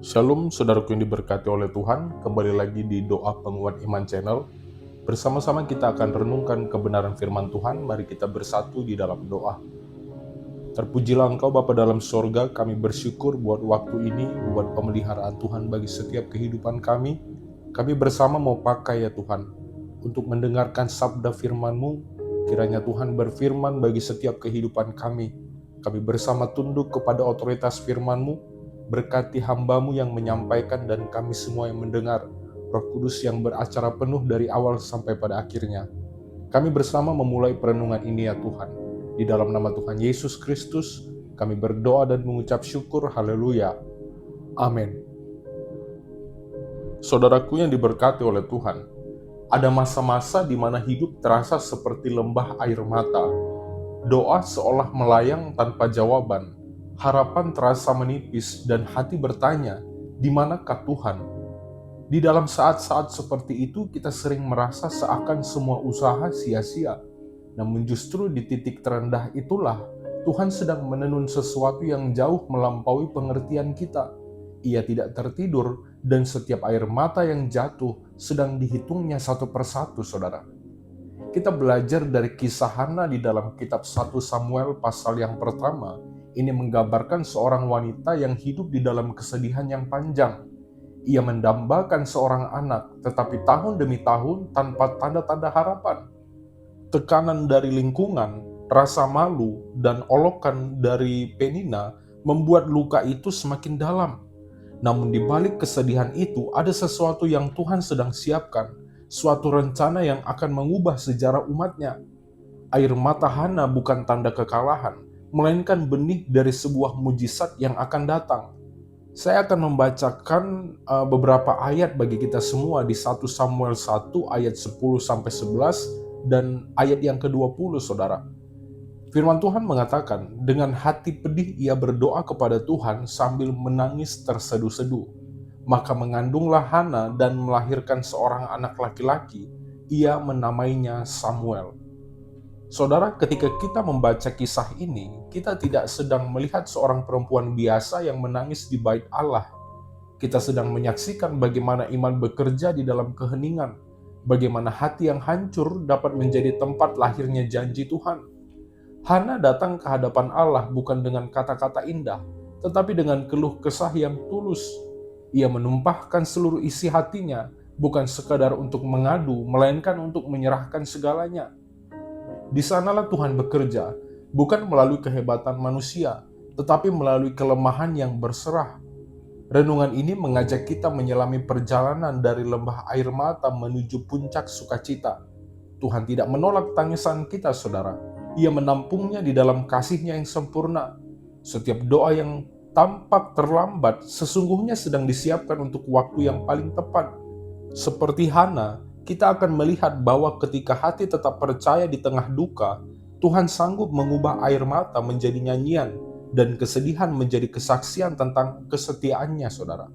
Shalom saudaraku yang diberkati oleh Tuhan, kembali lagi di Doa Penguat Iman Channel. Bersama-sama kita akan renungkan kebenaran firman Tuhan, mari kita bersatu di dalam doa. Terpujilah Engkau Bapa dalam sorga, kami bersyukur buat waktu ini, buat pemeliharaan Tuhan bagi setiap kehidupan kami. Kami bersama mau pakai ya Tuhan, untuk mendengarkan sabda firman-Mu, kiranya Tuhan berfirman bagi setiap kehidupan kami. Kami bersama tunduk kepada otoritas firman-Mu, berkati hamba-Mu yang menyampaikan dan kami semua yang mendengar. Roh Kudus yang beracara penuh dari awal sampai pada akhirnya. Kami bersama memulai perenungan ini ya Tuhan. Di dalam nama Tuhan Yesus Kristus, kami berdoa dan mengucap syukur. Haleluya. Amin. Saudaraku yang diberkati oleh Tuhan, ada masa-masa di mana hidup terasa seperti lembah air mata. Doa seolah melayang tanpa jawaban. Harapan terasa menipis dan hati bertanya, di manakah Tuhan? Di dalam saat-saat seperti itu kita sering merasa seakan semua usaha sia-sia. Namun justru di titik terendah itulah Tuhan sedang menenun sesuatu yang jauh melampaui pengertian kita. Ia tidak tertidur dan setiap air mata yang jatuh sedang dihitungnya satu persatu, saudara. Kita belajar dari kisah Hana di dalam kitab 1 Samuel pasal yang pertama. Ini menggambarkan seorang wanita yang hidup di dalam kesedihan yang panjang. Ia mendambakan seorang anak, tetapi tahun demi tahun tanpa tanda-tanda harapan. Tekanan dari lingkungan, rasa malu, dan olokan dari Penina membuat luka itu semakin dalam. Namun di balik kesedihan itu ada sesuatu yang Tuhan sedang siapkan, suatu rencana yang akan mengubah sejarah umatnya. Air mata Hana bukan tanda kekalahan, melainkan benih dari sebuah mujizat yang akan datang. Saya akan membacakan beberapa ayat bagi kita semua di 1 Samuel 1 ayat 10-11 dan ayat yang ke-20, saudara. Firman Tuhan mengatakan, dengan hati pedih ia berdoa kepada Tuhan sambil menangis terseduh-seduh. Maka mengandunglah Hana dan melahirkan seorang anak laki-laki. Ia menamainya Samuel. Saudara, ketika kita membaca kisah ini, kita tidak sedang melihat seorang perempuan biasa yang menangis di bait Allah. Kita sedang menyaksikan bagaimana iman bekerja di dalam keheningan, bagaimana hati yang hancur dapat menjadi tempat lahirnya janji Tuhan. Hana datang ke hadapan Allah bukan dengan kata-kata indah, tetapi dengan keluh kesah yang tulus. Ia menumpahkan seluruh isi hatinya, bukan sekadar untuk mengadu, melainkan untuk menyerahkan segalanya. Di sanalah Tuhan bekerja, bukan melalui kehebatan manusia, tetapi melalui kelemahan yang berserah. Renungan ini mengajak kita menyelami perjalanan dari lembah air mata menuju puncak sukacita. Tuhan tidak menolak tangisan kita, saudara. Ia menampungnya di dalam kasih-Nya yang sempurna. Setiap doa yang tampak terlambat sesungguhnya sedang disiapkan untuk waktu yang paling tepat. Seperti Hana, kita akan melihat bahwa ketika hati tetap percaya di tengah duka, Tuhan sanggup mengubah air mata menjadi nyanyian dan kesedihan menjadi kesaksian tentang kesetiaannya, saudara.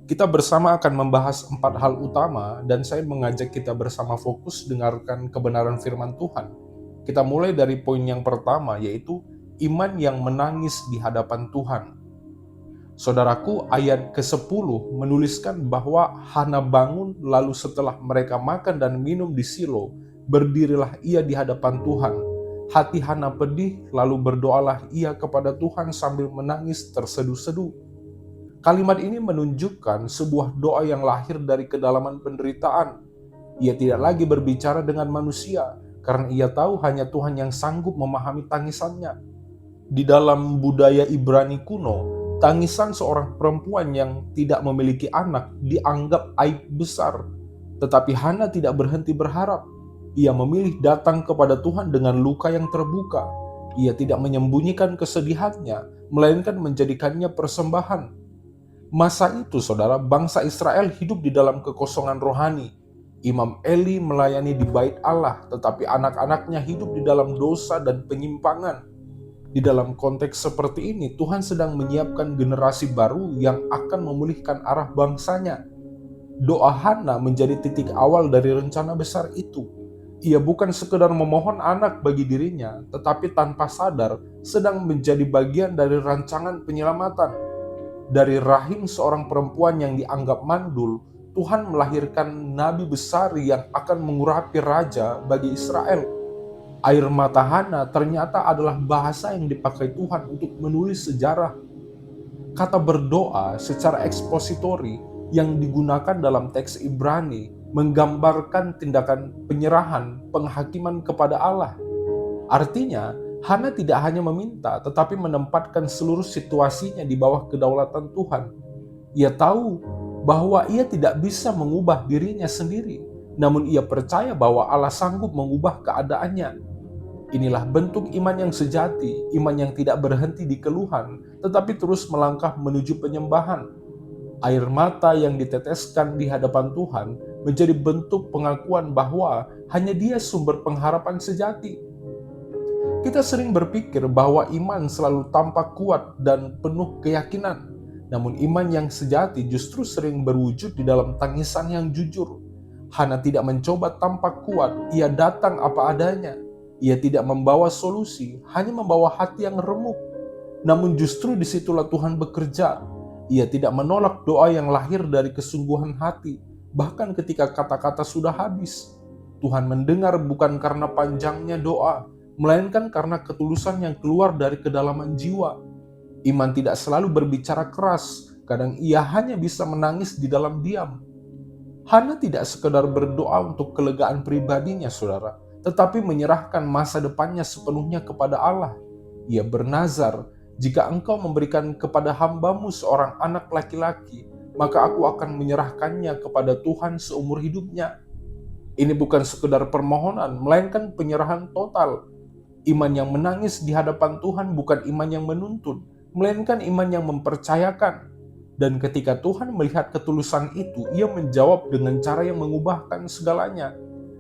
Kita bersama akan membahas 4 hal utama dan saya mengajak kita bersama fokus dengarkan kebenaran firman Tuhan. Kita mulai dari poin yang pertama, yaitu iman yang menangis di hadapan Tuhan. Saudaraku, ayat ke-10 menuliskan bahwa Hana bangun lalu setelah mereka makan dan minum di Silo, berdirilah ia di hadapan Tuhan. Hati Hana pedih, lalu berdoalah ia kepada Tuhan sambil menangis terseduh-seduh. Kalimat ini menunjukkan sebuah doa yang lahir dari kedalaman penderitaan. Ia tidak lagi berbicara dengan manusia, karena ia tahu hanya Tuhan yang sanggup memahami tangisannya. Di dalam budaya Ibrani kuno, tangisan seorang perempuan yang tidak memiliki anak dianggap aib besar. Tetapi Hana tidak berhenti berharap. Ia memilih datang kepada Tuhan dengan luka yang terbuka. Ia tidak menyembunyikan kesedihannya, melainkan menjadikannya persembahan. Masa itu, saudara, bangsa Israel hidup di dalam kekosongan rohani. Imam Eli melayani di bait Allah, tetapi anak-anaknya hidup di dalam dosa dan penyimpangan. Di dalam konteks seperti ini, Tuhan sedang menyiapkan generasi baru yang akan memulihkan arah bangsanya. Doa Hana menjadi titik awal dari rencana besar itu. Ia bukan sekedar memohon anak bagi dirinya, tetapi tanpa sadar sedang menjadi bagian dari rancangan penyelamatan. Dari rahim seorang perempuan yang dianggap mandul, Tuhan melahirkan nabi besar yang akan mengurapi raja bagi Israel. Air mata Hana ternyata adalah bahasa yang dipakai Tuhan untuk menulis sejarah. Kata berdoa secara ekspositori yang digunakan dalam teks Ibrani menggambarkan tindakan penyerahan penghakiman kepada Allah. Artinya, Hana tidak hanya meminta tetapi menempatkan seluruh situasinya di bawah kedaulatan Tuhan. Ia tahu bahwa ia tidak bisa mengubah dirinya sendiri, namun ia percaya bahwa Allah sanggup mengubah keadaannya. Inilah bentuk iman yang sejati, iman yang tidak berhenti di keluhan, tetapi terus melangkah menuju penyembahan. Air mata yang diteteskan di hadapan Tuhan menjadi bentuk pengakuan bahwa hanya Dia sumber pengharapan sejati. Kita sering berpikir bahwa iman selalu tampak kuat dan penuh keyakinan, namun iman yang sejati justru sering berwujud di dalam tangisan yang jujur. Hana tidak mencoba tampak kuat, ia datang apa adanya. Ia tidak membawa solusi, hanya membawa hati yang remuk. Namun justru disitulah Tuhan bekerja. Ia tidak menolak doa yang lahir dari kesungguhan hati, bahkan ketika kata-kata sudah habis. Tuhan mendengar bukan karena panjangnya doa, melainkan karena ketulusan yang keluar dari kedalaman jiwa. Iman tidak selalu berbicara keras, kadang ia hanya bisa menangis di dalam diam. Hana tidak sekedar berdoa untuk kelegaan pribadinya, saudara, tetapi menyerahkan masa depannya sepenuhnya kepada Allah. Ia bernazar, jika engkau memberikan kepada hambamu seorang anak laki-laki, maka aku akan menyerahkannya kepada Tuhan seumur hidupnya. Ini bukan sekedar permohonan, melainkan penyerahan total. Iman yang menangis di hadapan Tuhan bukan iman yang menuntun, melainkan iman yang mempercayakan. Dan ketika Tuhan melihat ketulusan itu, ia menjawab dengan cara yang mengubahkan segalanya.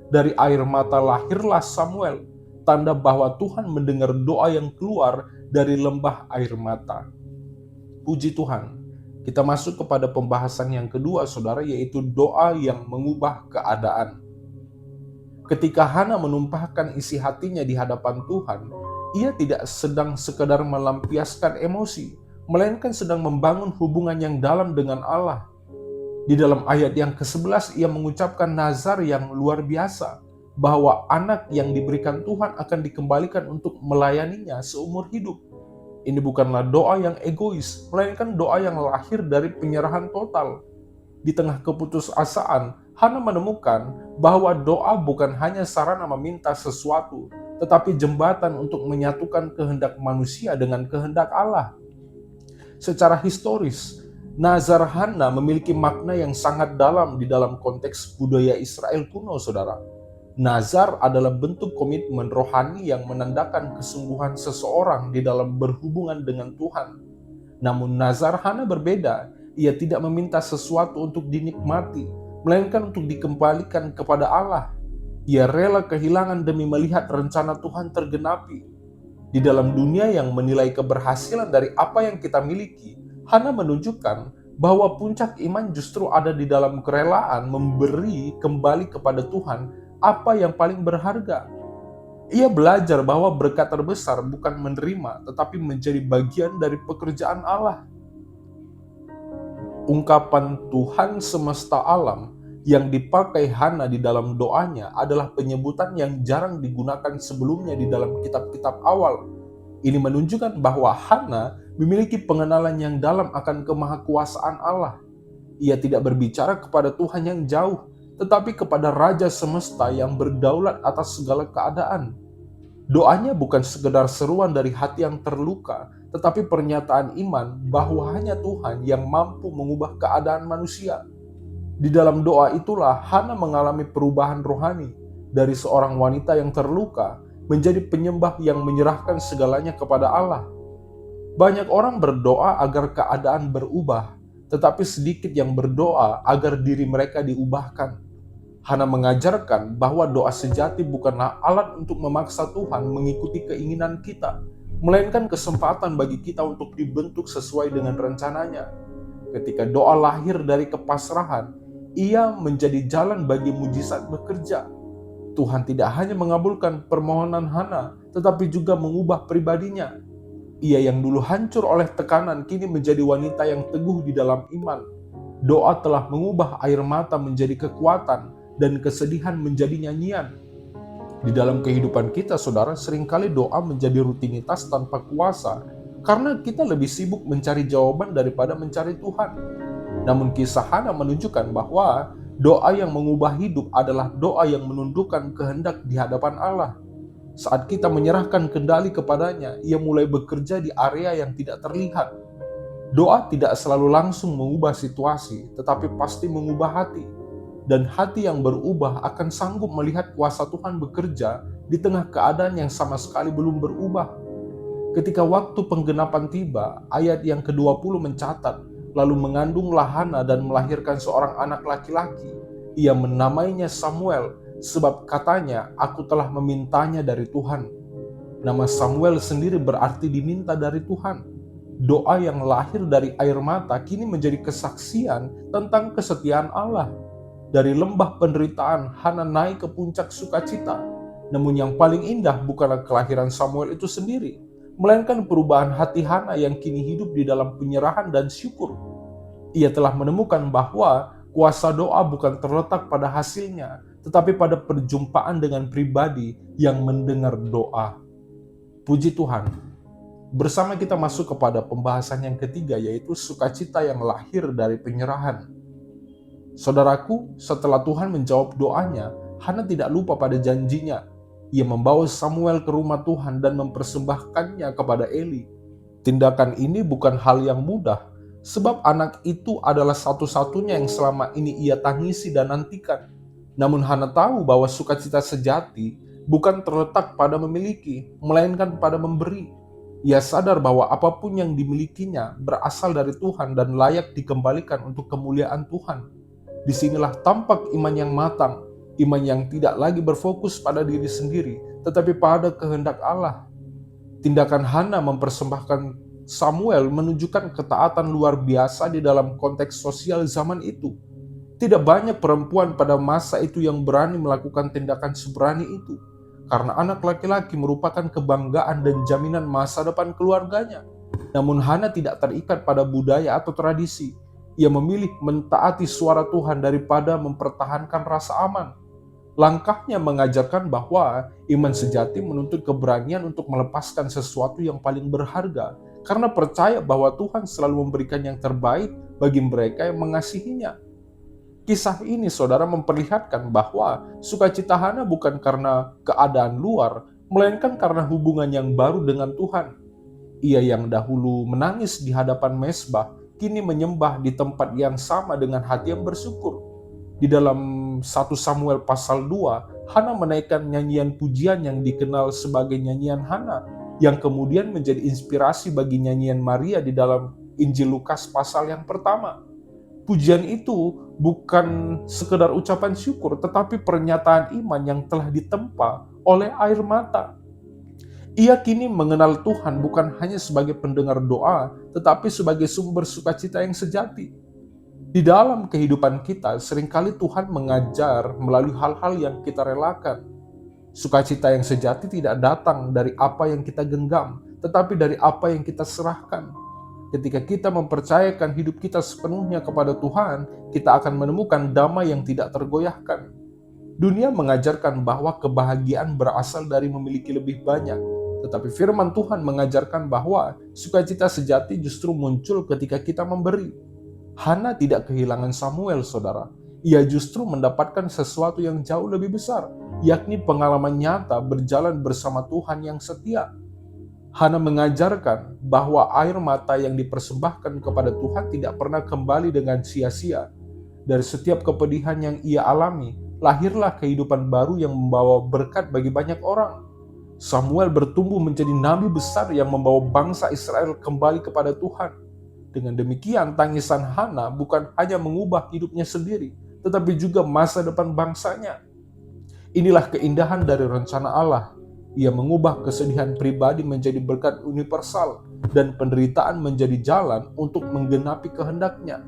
Dari air mata lahirlah Samuel, tanda bahwa Tuhan mendengar doa yang keluar dari lembah air mata. Puji Tuhan, kita masuk kepada pembahasan yang kedua, saudara, yaitu doa yang mengubah keadaan. Ketika Hana menumpahkan isi hatinya di hadapan Tuhan, ia tidak sedang sekedar melampiaskan emosi, melainkan sedang membangun hubungan yang dalam dengan Allah. Di dalam ayat yang ke-11 ia mengucapkan nazar yang luar biasa, bahwa anak yang diberikan Tuhan akan dikembalikan untuk melayaninya seumur hidup. Ini bukanlah doa yang egois, melainkan doa yang lahir dari penyerahan total. Di tengah keputusasaan, Hana menemukan bahwa doa bukan hanya sarana meminta sesuatu, tetapi jembatan untuk menyatukan kehendak manusia dengan kehendak Allah. Secara historis, nazar Hana memiliki makna yang sangat dalam di dalam konteks budaya Israel kuno, saudara. Nazar adalah bentuk komitmen rohani yang menandakan kesungguhan seseorang di dalam berhubungan dengan Tuhan. Namun nazar Hana berbeda, ia tidak meminta sesuatu untuk dinikmati, melainkan untuk dikembalikan kepada Allah. Ia rela kehilangan demi melihat rencana Tuhan tergenapi. Di dalam dunia yang menilai keberhasilan dari apa yang kita miliki, Hana menunjukkan bahwa puncak iman justru ada di dalam kerelaan memberi kembali kepada Tuhan apa yang paling berharga. Ia belajar bahwa berkat terbesar bukan menerima, tetapi menjadi bagian dari pekerjaan Allah. Ungkapan Tuhan semesta alam yang dipakai Hana di dalam doanya adalah penyebutan yang jarang digunakan sebelumnya di dalam kitab-kitab awal. Ini menunjukkan bahwa Hana memiliki pengenalan yang dalam akan kemahakuasaan Allah. Ia tidak berbicara kepada Tuhan yang jauh, tetapi kepada Raja Semesta yang berdaulat atas segala keadaan. Doanya bukan sekedar seruan dari hati yang terluka, tetapi pernyataan iman bahwa hanya Tuhan yang mampu mengubah keadaan manusia. Di dalam doa itulah Hana mengalami perubahan rohani dari seorang wanita yang terluka menjadi penyembah yang menyerahkan segalanya kepada Allah. Banyak orang berdoa agar keadaan berubah, tetapi sedikit yang berdoa agar diri mereka diubahkan. Hana mengajarkan bahwa doa sejati bukanlah alat untuk memaksa Tuhan mengikuti keinginan kita, melainkan kesempatan bagi kita untuk dibentuk sesuai dengan rencananya. Ketika doa lahir dari kepasrahan, ia menjadi jalan bagi mujizat bekerja. Tuhan tidak hanya mengabulkan permohonan Hana, tetapi juga mengubah pribadinya. Ia yang dulu hancur oleh tekanan kini menjadi wanita yang teguh di dalam iman. Doa telah mengubah air mata menjadi kekuatan dan kesedihan menjadi nyanyian. Di dalam kehidupan kita, saudara, seringkali doa menjadi rutinitas tanpa kuasa karena kita lebih sibuk mencari jawaban daripada mencari Tuhan. Namun kisah Hana menunjukkan bahwa doa yang mengubah hidup adalah doa yang menundukkan kehendak di hadapan Allah. Saat kita menyerahkan kendali kepadanya, ia mulai bekerja di area yang tidak terlihat. Doa tidak selalu langsung mengubah situasi, tetapi pasti mengubah hati. Dan hati yang berubah akan sanggup melihat kuasa Tuhan bekerja di tengah keadaan yang sama sekali belum berubah. Ketika waktu penggenapan tiba, ayat yang ke-20 mencatat, lalu mengandunglah Hana dan melahirkan seorang anak laki-laki. Ia menamainya Samuel, sebab katanya, aku telah memintanya dari Tuhan. Nama Samuel sendiri berarti diminta dari Tuhan. Doa yang lahir dari air mata kini menjadi kesaksian tentang kesetiaan Allah. Dari lembah penderitaan, Hana naik ke puncak sukacita. Namun yang paling indah bukanlah kelahiran Samuel itu sendiri, melainkan perubahan hati Hana yang kini hidup di dalam penyerahan dan syukur. Ia telah menemukan bahwa kuasa doa bukan terletak pada hasilnya, tetapi pada perjumpaan dengan pribadi yang mendengar doa. Puji Tuhan. Bersama kita masuk kepada pembahasan yang ketiga, yaitu sukacita yang lahir dari penyerahan. Saudaraku, setelah Tuhan menjawab doanya, Hana tidak lupa pada janjinya. Ia membawa Samuel ke rumah Tuhan dan mempersembahkannya kepada Eli. Tindakan ini bukan hal yang mudah, sebab anak itu adalah satu-satunya yang selama ini ia tangisi dan nantikan. Namun Hana tahu bahwa sukacita sejati bukan terletak pada memiliki, melainkan pada memberi. Ia sadar bahwa apapun yang dimilikinya berasal dari Tuhan dan layak dikembalikan untuk kemuliaan Tuhan. Disinilah tampak iman yang matang, iman yang tidak lagi berfokus pada diri sendiri, tetapi pada kehendak Allah. Tindakan Hana mempersembahkan Samuel menunjukkan ketaatan luar biasa di dalam konteks sosial zaman itu. Tidak banyak perempuan pada masa itu yang berani melakukan tindakan seberani itu, karena anak laki-laki merupakan kebanggaan dan jaminan masa depan keluarganya. Namun Hana tidak terikat pada budaya atau tradisi. Ia memilih mentaati suara Tuhan daripada mempertahankan rasa aman. Langkahnya mengajarkan bahwa iman sejati menuntut keberanian untuk melepaskan sesuatu yang paling berharga, karena percaya bahwa Tuhan selalu memberikan yang terbaik bagi mereka yang mengasihinya. Kisah ini, saudara, memperlihatkan bahwa sukacita Hana bukan karena keadaan luar, melainkan karena hubungan yang baru dengan Tuhan. Ia yang dahulu menangis di hadapan mezbah, kini menyembah di tempat yang sama dengan hati yang bersyukur. Di dalam 1 Samuel pasal 2, Hana menaikkan nyanyian pujian yang dikenal sebagai nyanyian Hana, yang kemudian menjadi inspirasi bagi nyanyian Maria di dalam Injil Lukas pasal yang pertama. Pujian itu bukan sekedar ucapan syukur, tetapi pernyataan iman yang telah ditempa oleh air mata. Ia kini mengenal Tuhan bukan hanya sebagai pendengar doa, tetapi sebagai sumber sukacita yang sejati. Di dalam kehidupan kita, seringkali Tuhan mengajar melalui hal-hal yang kita relakan. Sukacita yang sejati tidak datang dari apa yang kita genggam, tetapi dari apa yang kita serahkan. Ketika kita mempercayakan hidup kita sepenuhnya kepada Tuhan, kita akan menemukan damai yang tidak tergoyahkan. Dunia mengajarkan bahwa kebahagiaan berasal dari memiliki lebih banyak, tetapi firman Tuhan mengajarkan bahwa sukacita sejati justru muncul ketika kita memberi. Hana tidak kehilangan Samuel, saudara. Ia justru mendapatkan sesuatu yang jauh lebih besar, yakni pengalaman nyata berjalan bersama Tuhan yang setia. Hana mengajarkan bahwa air mata yang dipersembahkan kepada Tuhan tidak pernah kembali dengan sia-sia. Dari setiap kepedihan yang ia alami, lahirlah kehidupan baru yang membawa berkat bagi banyak orang. Samuel bertumbuh menjadi nabi besar yang membawa bangsa Israel kembali kepada Tuhan. Dengan demikian, tangisan Hana bukan hanya mengubah hidupnya sendiri, tetapi juga masa depan bangsanya. Inilah keindahan dari rencana Allah. Ia mengubah kesedihan pribadi menjadi berkat universal dan penderitaan menjadi jalan untuk menggenapi kehendaknya.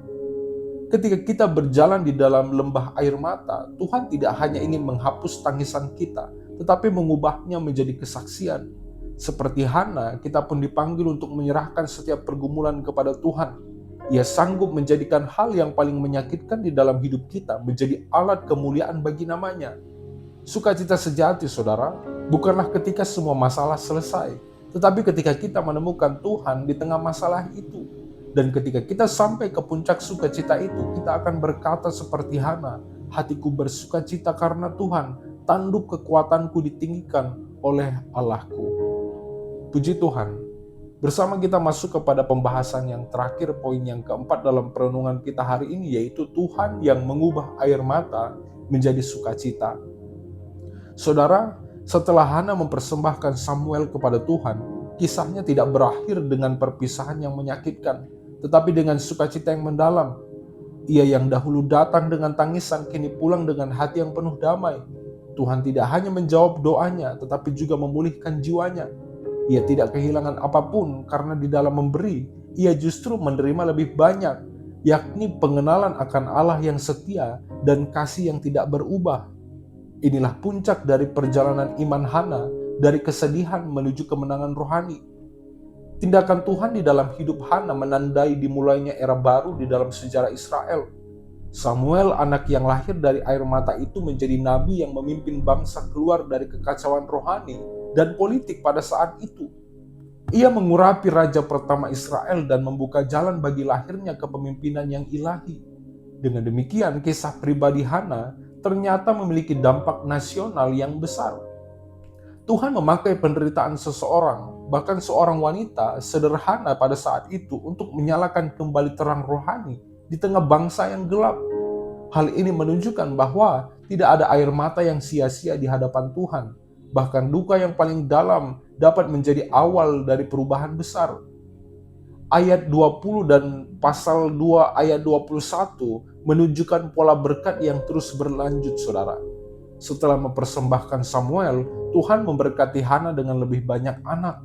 Ketika kita berjalan di dalam lembah air mata, Tuhan tidak hanya ingin menghapus tangisan kita, tetapi mengubahnya menjadi kesaksian. Seperti Hana, kita pun dipanggil untuk menyerahkan setiap pergumulan kepada Tuhan. Ia sanggup menjadikan hal yang paling menyakitkan di dalam hidup kita menjadi alat kemuliaan bagi namanya. Sukacita sejati, saudara, bukanlah ketika semua masalah selesai, tetapi ketika kita menemukan Tuhan di tengah masalah itu. Dan ketika kita sampai ke puncak sukacita itu, kita akan berkata seperti Hana, hatiku bersukacita karena Tuhan, tanduk kekuatanku ditinggikan oleh Allahku. Puji Tuhan. Bersama kita masuk kepada pembahasan yang terakhir, poin yang keempat dalam perenungan kita hari ini, yaitu Tuhan yang mengubah air mata menjadi sukacita. Saudara, setelah Hana mempersembahkan Samuel kepada Tuhan, kisahnya tidak berakhir dengan perpisahan yang menyakitkan, tetapi dengan sukacita yang mendalam. Ia yang dahulu datang dengan tangisan, kini pulang dengan hati yang penuh damai. Tuhan tidak hanya menjawab doanya, tetapi juga memulihkan jiwanya. Ia tidak kehilangan apapun karena di dalam memberi, ia justru menerima lebih banyak, yakni pengenalan akan Allah yang setia dan kasih yang tidak berubah. Inilah puncak dari perjalanan iman Hana, dari kesedihan menuju kemenangan rohani. Tindakan Tuhan di dalam hidup Hana menandai dimulainya era baru di dalam sejarah Israel. Samuel, anak yang lahir dari air mata itu, menjadi nabi yang memimpin bangsa keluar dari kekacauan rohani dan politik pada saat itu. Ia mengurapi raja pertama Israel dan membuka jalan bagi lahirnya kepemimpinan yang ilahi. Dengan demikian, kisah pribadi Hana ternyata memiliki dampak nasional yang besar. Tuhan memakai penderitaan seseorang, bahkan seorang wanita sederhana pada saat itu, untuk menyalakan kembali terang rohani di tengah bangsa yang gelap. Hal ini menunjukkan bahwa tidak ada air mata yang sia-sia di hadapan Tuhan. Bahkan duka yang paling dalam dapat menjadi awal dari perubahan besar. Ayat 20 dan pasal 2 ayat 21 menunjukkan pola berkat yang terus berlanjut, saudara. Setelah mempersembahkan Samuel, Tuhan memberkati Hana dengan lebih banyak anak.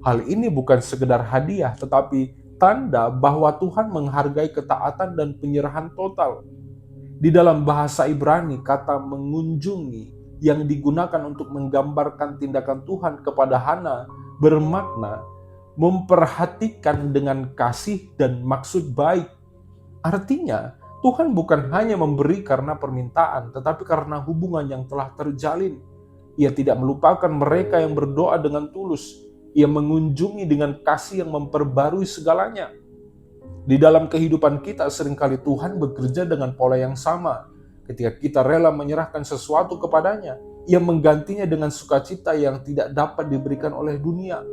Hal ini bukan sekedar hadiah, tetapi tanda bahwa Tuhan menghargai ketaatan dan penyerahan total. Di dalam bahasa Ibrani, kata mengunjungi yang digunakan untuk menggambarkan tindakan Tuhan kepada Hana bermakna memperhatikan dengan kasih dan maksud baik. Artinya, Tuhan bukan hanya memberi karena permintaan, tetapi karena hubungan yang telah terjalin. Ia tidak melupakan mereka yang berdoa dengan tulus. Ia mengunjungi dengan kasih yang memperbarui segalanya. Di dalam kehidupan kita, seringkali Tuhan bekerja dengan pola yang sama. Ketika kita rela menyerahkan sesuatu kepadanya, ia menggantinya dengan sukacita yang tidak dapat diberikan oleh dunia.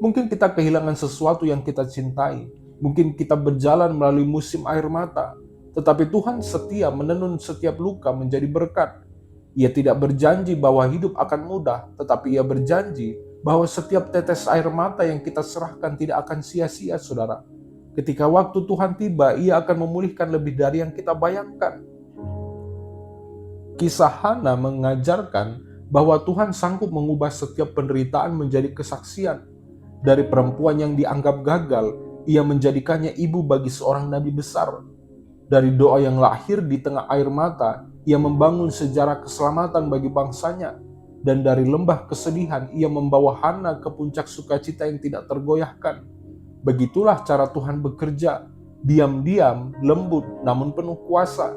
Mungkin kita kehilangan sesuatu yang kita cintai. Mungkin kita berjalan melalui musim air mata. Tetapi Tuhan setia menenun setiap luka menjadi berkat. Ia tidak berjanji bahwa hidup akan mudah, tetapi ia berjanji bahwa setiap tetes air mata yang kita serahkan tidak akan sia-sia, saudara. Ketika waktu Tuhan tiba, ia akan memulihkan lebih dari yang kita bayangkan. Kisah Hana mengajarkan bahwa Tuhan sanggup mengubah setiap penderitaan menjadi kesaksian. Dari perempuan yang dianggap gagal, ia menjadikannya ibu bagi seorang nabi besar. Dari doa yang lahir di tengah air mata, ia membangun sejarah keselamatan bagi bangsanya. Dan dari lembah kesedihan, ia membawa Hana ke puncak sukacita yang tidak tergoyahkan. Begitulah cara Tuhan bekerja, diam-diam, lembut, namun penuh kuasa.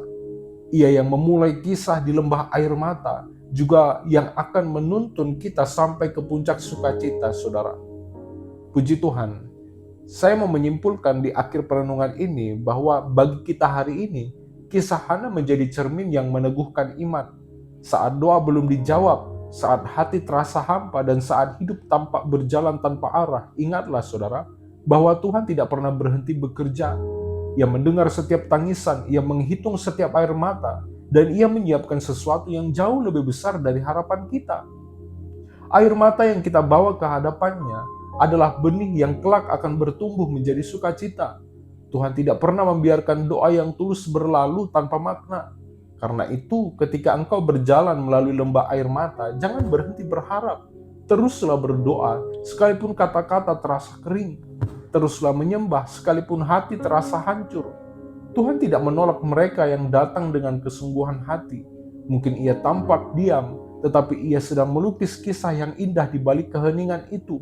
Ia yang memulai kisah di lembah air mata, juga yang akan menuntun kita sampai ke puncak sukacita, saudara. Puji Tuhan, saya mau menyimpulkan di akhir perenungan ini bahwa bagi kita hari ini, kisah Hana menjadi cermin yang meneguhkan iman. Saat doa belum dijawab, saat hati terasa hampa, dan saat hidup tampak berjalan tanpa arah, ingatlah saudara, bahwa Tuhan tidak pernah berhenti bekerja. Ia mendengar setiap tangisan, ia menghitung setiap air mata, dan ia menyiapkan sesuatu yang jauh lebih besar dari harapan kita. Air mata yang kita bawa ke hadapannya adalah benih yang kelak akan bertumbuh menjadi sukacita. Tuhan tidak pernah membiarkan doa yang tulus berlalu tanpa makna. Karena itu, ketika engkau berjalan melalui lembah air mata, jangan berhenti berharap. Teruslah berdoa, sekalipun kata-kata terasa kering. Teruslah menyembah, sekalipun hati terasa hancur. Tuhan tidak menolak mereka yang datang dengan kesungguhan hati. Mungkin ia tampak diam, tetapi ia sedang melukis kisah yang indah di balik keheningan itu.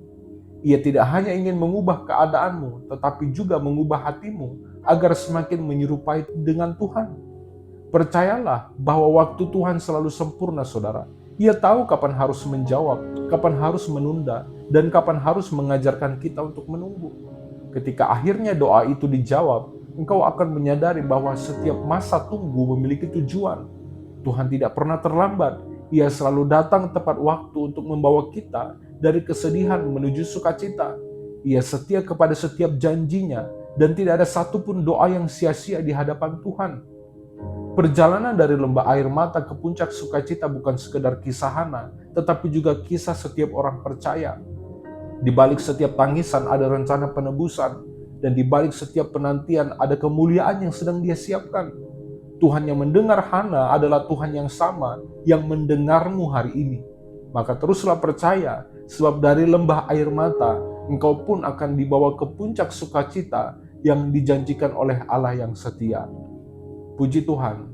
Ia tidak hanya ingin mengubah keadaanmu, tetapi juga mengubah hatimu agar semakin menyerupai dengan Tuhan. Percayalah bahwa waktu Tuhan selalu sempurna, saudara. Ia tahu kapan harus menjawab, kapan harus menunda, dan kapan harus mengajarkan kita untuk menunggu. Ketika akhirnya doa itu dijawab, engkau akan menyadari bahwa setiap masa tunggu memiliki tujuan. Tuhan tidak pernah terlambat. Ia selalu datang tepat waktu untuk membawa kita dari kesedihan menuju sukacita. Ia setia kepada setiap janjinya, dan tidak ada satupun doa yang sia-sia di hadapan Tuhan. Perjalanan dari lembah air mata ke puncak sukacita bukan sekedar kisah Hana, tetapi juga kisah setiap orang percaya. Di balik setiap tangisan ada rencana penebusan, dan di balik setiap penantian ada kemuliaan yang sedang Dia siapkan. Tuhan yang mendengar Hana adalah Tuhan yang sama yang mendengarmu hari ini. Maka teruslah percaya, sebab dari lembah air mata, engkau pun akan dibawa ke puncak sukacita yang dijanjikan oleh Allah yang setia. Puji Tuhan.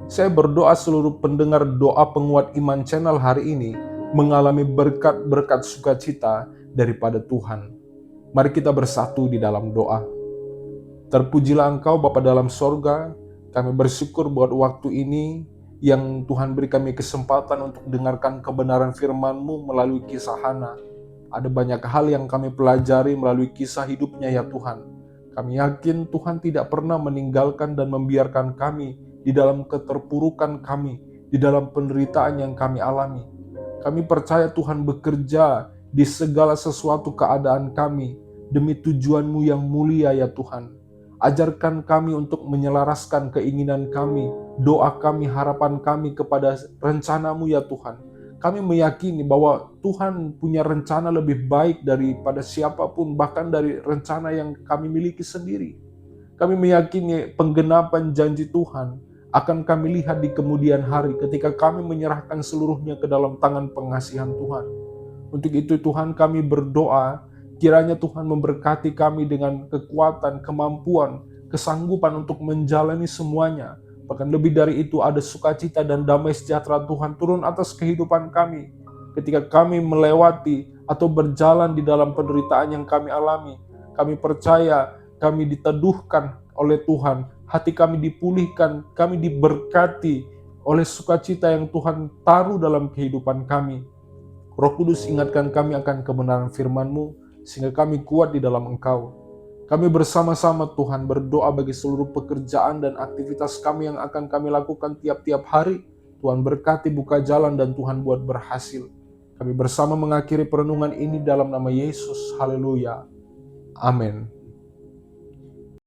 Saya berdoa seluruh pendengar doa penguat iman channel hari ini mengalami berkat-berkat sukacita daripada Tuhan. Mari kita bersatu di dalam doa. Terpujilah Engkau Bapa dalam sorga, kami bersyukur buat waktu ini yang Tuhan beri kami kesempatan untuk dengarkan kebenaran firman-Mu melalui kisah Hana. Ada banyak hal yang kami pelajari melalui kisah hidupnya ya Tuhan. Kami yakin Tuhan tidak pernah meninggalkan dan membiarkan kami di dalam keterpurukan kami, di dalam penderitaan yang kami alami. Kami percaya Tuhan bekerja di segala sesuatu keadaan kami demi tujuan-Mu yang mulia ya Tuhan. Ajarkan kami untuk menyelaraskan keinginan kami, doa kami, harapan kami kepada rencana-Mu ya Tuhan. Kami meyakini bahwa Tuhan punya rencana lebih baik daripada siapapun, bahkan dari rencana yang kami miliki sendiri. Kami meyakini penggenapan janji Tuhan akan kami lihat di kemudian hari ketika kami menyerahkan seluruhnya ke dalam tangan pengasihan Tuhan. Untuk itu Tuhan kami berdoa, kiranya Tuhan memberkati kami dengan kekuatan, kemampuan, kesanggupan untuk menjalani semuanya. Bahkan lebih dari itu ada sukacita dan damai sejahtera Tuhan turun atas kehidupan kami. Ketika kami melewati atau berjalan di dalam penderitaan yang kami alami, kami percaya kami diteduhkan oleh Tuhan, hati kami dipulihkan, kami diberkati oleh sukacita yang Tuhan taruh dalam kehidupan kami. Roh Kudus ingatkan kami akan kebenaran firman-Mu, sehingga kami kuat di dalam Engkau. Kami bersama-sama Tuhan berdoa bagi seluruh pekerjaan dan aktivitas kami yang akan kami lakukan tiap-tiap hari. Tuhan berkati, buka jalan, dan Tuhan buat berhasil. Kami bersama mengakhiri perenungan ini dalam nama Yesus. Haleluya. Amin.